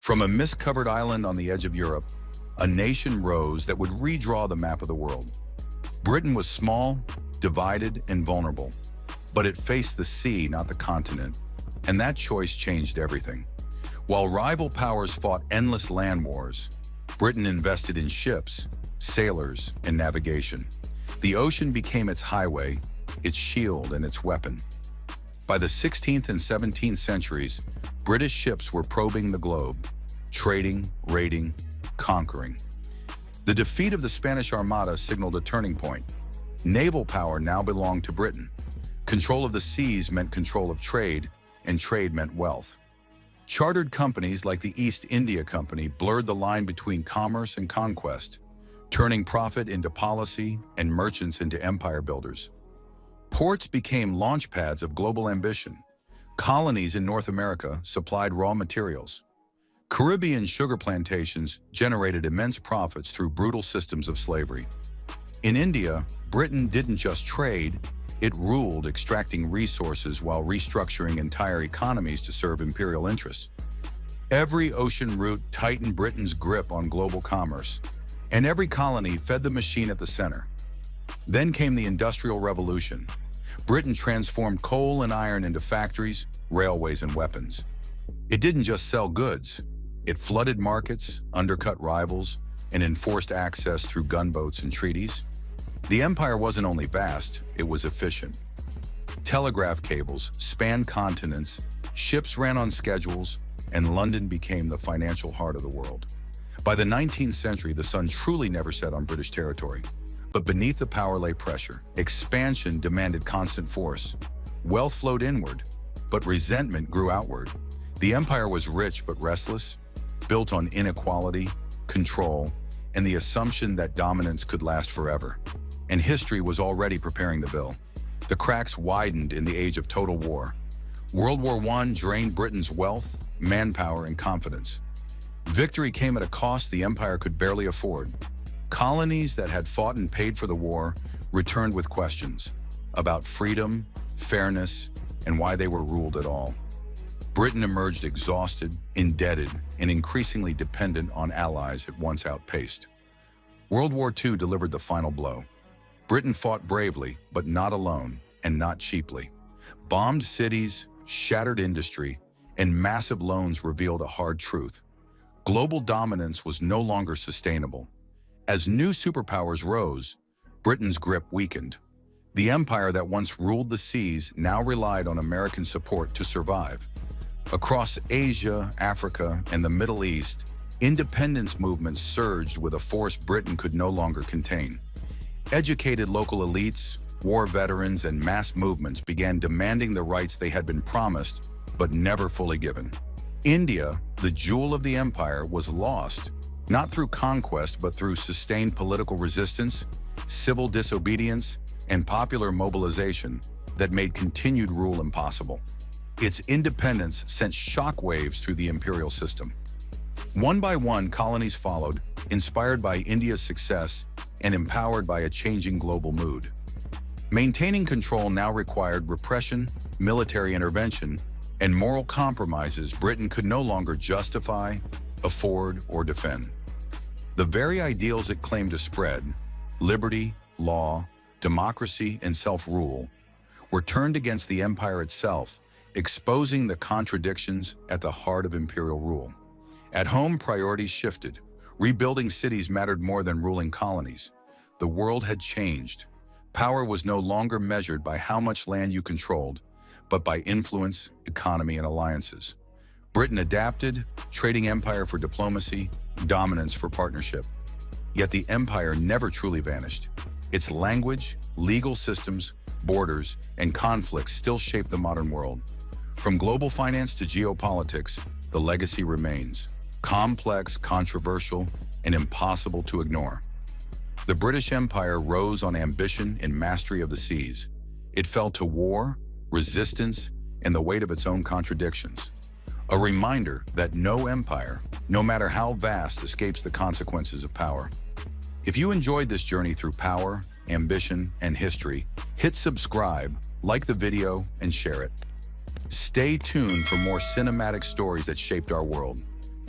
From a mist-covered island on the edge of Europe, a nation rose that would redraw the map of the world. Britain was small, divided, and vulnerable, but it faced the sea, not the continent, and that choice changed everything. While rival powers fought endless land wars, Britain invested in ships, sailors, and navigation. The ocean became its highway, its shield, and its weapon. By the 16th and 17th centuries, British ships were probing the globe, trading, raiding, conquering. The defeat of the Spanish Armada signaled a turning point. Naval power now belonged to Britain. Control of the seas meant control of trade, and trade meant wealth. Chartered companies like the East India Company blurred the line between commerce and conquest, turning profit into policy and merchants into empire builders. Ports became launchpads of global ambition. Colonies in North America supplied raw materials. Caribbean sugar plantations generated immense profits through brutal systems of slavery. In India, Britain didn't just trade, it ruled, extracting resources while restructuring entire economies to serve imperial interests. Every ocean route tightened Britain's grip on global commerce, and every colony fed the machine at the center. Then came the Industrial Revolution. Britain transformed coal and iron into factories, railways, and weapons. It didn't just sell goods. It flooded markets, undercut rivals, and enforced access through gunboats and treaties. The empire wasn't only vast, it was efficient. Telegraph cables spanned continents, ships ran on schedules, and London became the financial heart of the world. By the 19th century, the sun truly never set on British territory. But beneath the power lay pressure. Expansion demanded constant force. Wealth flowed inward, but resentment grew outward. The empire was rich but restless, built on inequality, control, and the assumption that dominance could last forever. And history was already preparing the bill. The cracks widened in the age of total war. World War I drained Britain's wealth, manpower, and confidence. Victory came at a cost the empire could barely afford. Colonies that had fought and paid for the war returned with questions about freedom, fairness, and why they were ruled at all. Britain emerged exhausted, indebted, and increasingly dependent on allies it once outpaced. World War II delivered the final blow. Britain fought bravely, but not alone, and not cheaply. Bombed cities, shattered industry, and massive loans revealed a hard truth. Global dominance was no longer sustainable. As new superpowers rose, Britain's grip weakened. The empire that once ruled the seas now relied on American support to survive. Across Asia, Africa, and the Middle East, independence movements surged with a force Britain could no longer contain. Educated local elites, war veterans, and mass movements began demanding the rights they had been promised but never fully given. India, the jewel of the empire, was lost, not through conquest but through sustained political resistance, civil disobedience, and popular mobilization that made continued rule impossible. Its independence sent shockwaves through the imperial system. One by one, colonies followed, inspired by India's success and empowered by a changing global mood. Maintaining control now required repression, military intervention, and moral compromises Britain could no longer justify, afford, or defend. The very ideals it claimed to spread, liberty, law, democracy, and self-rule, were turned against the empire itself, exposing the contradictions at the heart of imperial rule. At home, priorities shifted. Rebuilding cities mattered more than ruling colonies. The world had changed. Power was no longer measured by how much land you controlled, but by influence, economy, and alliances. Britain adapted, trading empire for diplomacy, dominance for partnership. Yet the empire never truly vanished. Its language, legal systems, borders, and conflicts still shape the modern world. From global finance to geopolitics, the legacy remains. Complex, controversial, and impossible to ignore. The British Empire rose on ambition and mastery of the seas. It fell to war, resistance, and the weight of its own contradictions. A reminder that no empire, no matter how vast, escapes the consequences of power. If you enjoyed this journey through power, ambition, and history, hit subscribe, like the video, and share it. Stay tuned for more cinematic stories that shaped our world.